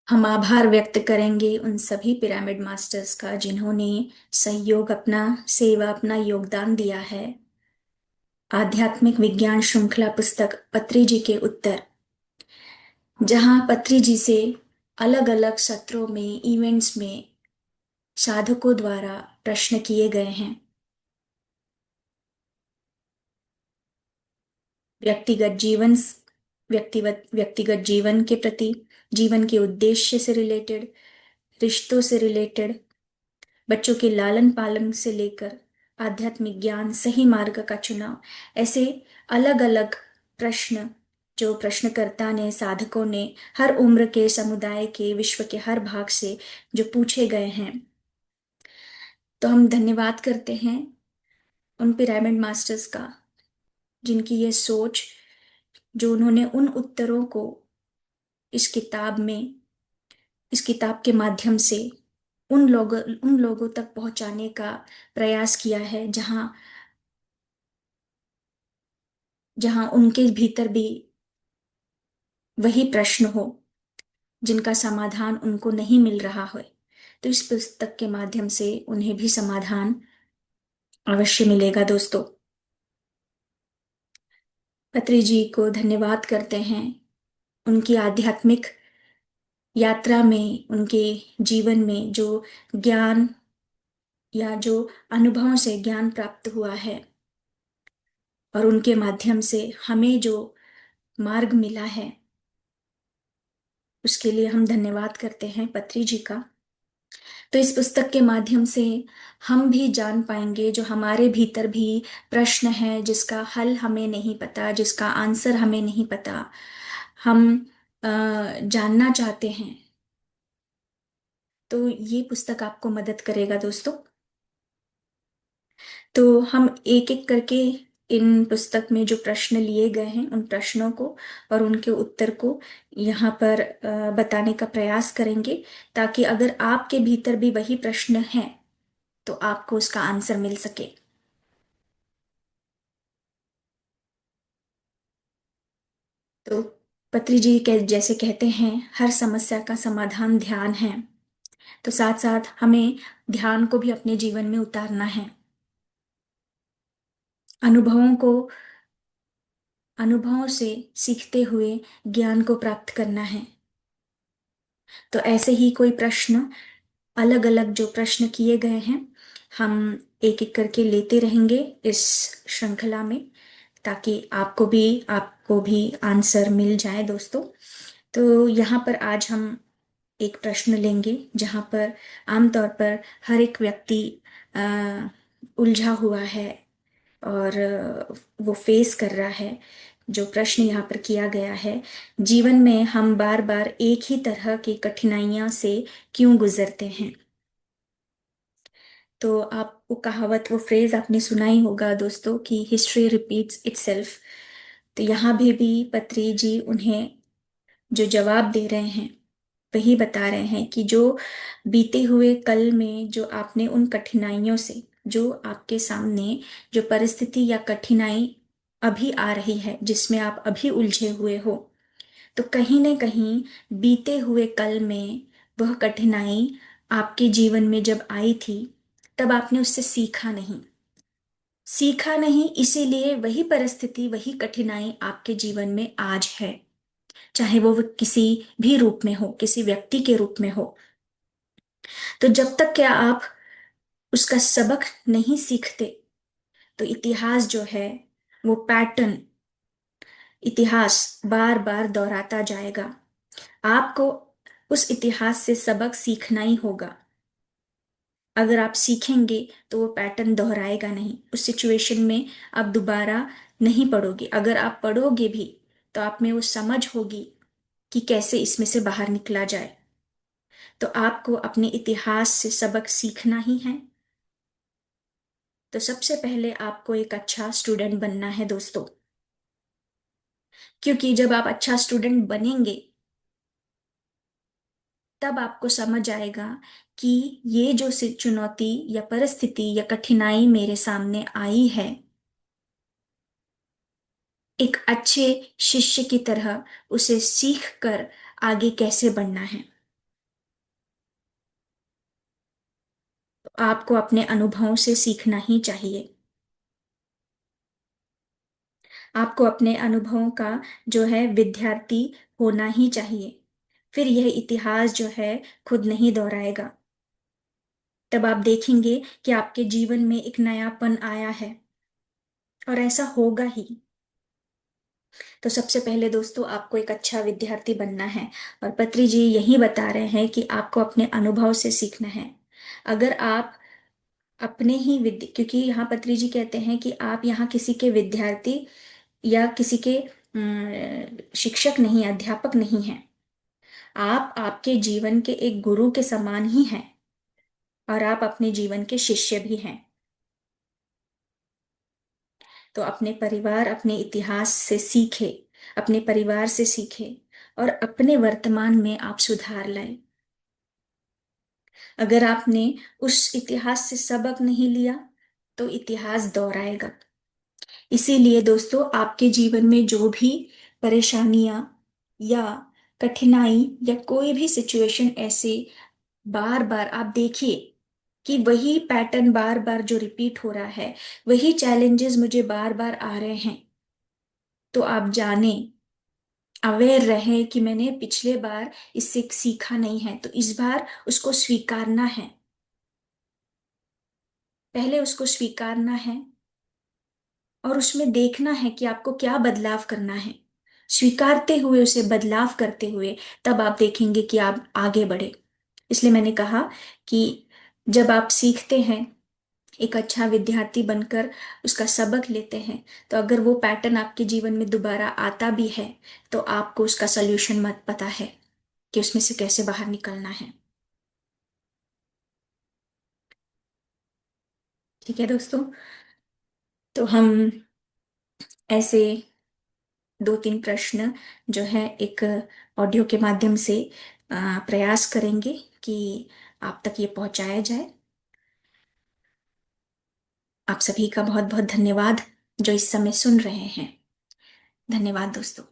हम आभार व्यक्त करेंगे उन सभी पिरामिड मास्टर्स का जिन्होंने सहयोग अपना सेवा अपना योगदान दिया है। आध्यात्मिक विज्ञान श्रृंखला पुस्तक पत्री जी के उत्तर, जहां पत्री जी से अलग अलग सत्रों में इवेंट्स में साधकों द्वारा प्रश्न किए गए हैं। व्यक्तिगत जीवन व्यक्तिगत जीवन के प्रति, जीवन के उद्देश्य से रिलेटेड, रिश्तों से रिलेटेड, बच्चों के लालन पालन से लेकर आध्यात्मिक ज्ञान, सही मार्ग का चुनाव, ऐसे अलग अलग प्रश्न जो प्रश्नकर्ता ने, साधकों ने, हर उम्र के, समुदाय के, विश्व के हर भाग से जो पूछे गए हैं। तो हम धन्यवाद करते हैं उन पिरामिड मास्टर्स का, जिनकी ये सोच, जो उन्होंने उन उत्तरों को इस किताब में, इस किताब के माध्यम से उन लोगों तक पहुंचाने का प्रयास किया है, जहां जहां उनके भीतर भी वही प्रश्न हो जिनका समाधान उनको नहीं मिल रहा हो। तो इस पुस्तक के माध्यम से उन्हें भी समाधान अवश्य मिलेगा दोस्तों। पत्री जी को धन्यवाद करते हैं। उनकी आध्यात्मिक यात्रा में, उनके जीवन में जो ज्ञान या जो अनुभवों से ज्ञान प्राप्त हुआ है, और उनके माध्यम से हमें जो मार्ग मिला है, उसके लिए हम धन्यवाद करते हैं पत्री जी का। तो इस पुस्तक के माध्यम से हम भी जान पाएंगे जो हमारे भीतर भी प्रश्न है, जिसका हल हमें नहीं पता, जिसका आंसर हमें नहीं पता, हम जानना चाहते हैं। तो ये पुस्तक आपको मदद करेगा दोस्तों। तो हम एक एक करके इन पुस्तक में जो प्रश्न लिए गए हैं, उन प्रश्नों को और उनके उत्तर को यहाँ पर बताने का प्रयास करेंगे, ताकि अगर आपके भीतर भी वही प्रश्न है तो आपको उसका आंसर मिल सके। तो पत्री जी के जैसे कहते हैं, हर समस्या का समाधान ध्यान है। तो साथ साथ हमें ध्यान को भी अपने जीवन में उतारना है। अनुभवों को अनुभवों से सीखते हुए ज्ञान को प्राप्त करना है। तो ऐसे ही कोई प्रश्न, अलग अलग जो प्रश्न किए गए हैं, हम एक एक करके लेते रहेंगे इस श्रृंखला में, ताकि आपको भी आंसर मिल जाए दोस्तों। तो यहाँ पर आज हम एक प्रश्न लेंगे, जहाँ पर आमतौर पर हर एक व्यक्ति अ, उलझा हुआ है और वो फेस कर रहा है। जो प्रश्न यहाँ पर किया गया है, जीवन में हम बार बार एक ही तरह की कठिनाइयां से क्यों गुजरते हैं। तो आप वो कहावत, वो फ्रेज आपने सुना ही होगा दोस्तों, कि हिस्ट्री रिपीट्स इटसेल्फ। तो यहाँ भी पत्री जी उन्हें जो जवाब दे रहे हैं, वही बता रहे हैं कि जो बीते हुए कल में जो आपने उन कठिनाइयों से, जो आपके सामने जो परिस्थिति या कठिनाई अभी आ रही है, जिसमें आप अभी उलझे हुए हो, तो कहीं ना कहीं बीते हुए कल में वह कठिनाई आपके जीवन में जब आई थी, तब आपने उससे सीखा नहीं, इसीलिए वही परिस्थिति, वही कठिनाई आपके जीवन में आज है। चाहे वो किसी भी रूप में हो, किसी व्यक्ति के रूप में हो। तो जब तक क्या आप उसका सबक नहीं सीखते, तो इतिहास जो है, वो पैटर्न, इतिहास बार बार दोहराता जाएगा। आपको उस इतिहास से सबक सीखना ही होगा। अगर आप सीखेंगे तो वो पैटर्न दोहराएगा नहीं, उस सिचुएशन में आप दोबारा नहीं पढ़ोगे। अगर आप पढ़ोगे भी तो आप में वो समझ होगी कि कैसे इसमें से बाहर निकला जाए। तो आपको अपने इतिहास से सबक सीखना ही है। तो सबसे पहले आपको एक अच्छा स्टूडेंट बनना है दोस्तों, क्योंकि जब आप अच्छा स्टूडेंट बनेंगे, तब आपको समझ आएगा कि ये जो चुनौती या परिस्थिति या कठिनाई मेरे सामने आई है, एक अच्छे शिष्य की तरह उसे सीख कर आगे कैसे बढ़ना है। आपको अपने अनुभवों से सीखना ही चाहिए। आपको अपने अनुभवों का जो है विद्यार्थी होना ही चाहिए। फिर यह इतिहास जो है खुद नहीं दोहराएगा। तब आप देखेंगे कि आपके जीवन में एक नयापन आया है, और ऐसा होगा ही। तो सबसे पहले दोस्तों, आपको एक अच्छा विद्यार्थी बनना है। और पत्री जी यही बता रहे हैं कि आपको अपने अनुभव से सीखना है। अगर आप अपने ही क्योंकि यहाँ पत्री जी कहते हैं कि आप यहाँ किसी के विद्यार्थी या किसी के शिक्षक नहीं, अध्यापक नहीं हैं। आप आपके जीवन के एक गुरु के समान ही हैं, और आप अपने जीवन के शिष्य भी हैं। तो अपने परिवार, अपने इतिहास से सीखे, अपने परिवार से सीखे, और अपने वर्तमान में आप सुधार लाए। अगर आपने उस इतिहास से सबक नहीं लिया तो इतिहास दोहराएगा। इसीलिए दोस्तों, आपके जीवन में जो भी परेशानियां या कठिनाई या कोई भी सिचुएशन ऐसे बार बार आप देखिए कि वही पैटर्न बार बार जो रिपीट हो रहा है, वही चैलेंजेस मुझे बार बार आ रहे हैं, तो आप जाने, अवेयर रहे कि मैंने पिछले बार इससे सीखा नहीं है, तो इस बार उसको स्वीकारना है। पहले उसको स्वीकारना है, और उसमें देखना है कि आपको क्या बदलाव करना है। स्वीकारते हुए, उसे बदलाव करते हुए, तब आप देखेंगे कि आप आगे बढ़े। इसलिए मैंने कहा कि जब आप सीखते हैं, एक अच्छा विद्यार्थी बनकर उसका सबक लेते हैं, तो अगर वो पैटर्न आपके जीवन में दोबारा आता भी है, तो आपको उसका सल्यूशन मत पता है कि उसमें से कैसे बाहर निकलना है। ठीक है दोस्तों, तो हम ऐसे दो तीन प्रश्न जो है एक ऑडियो के माध्यम से प्रयास करेंगे कि आप तक ये पहुंचाया जाए। आप सभी का बहुत बहुत धन्यवाद जो इस समय सुन रहे हैं। धन्यवाद दोस्तों।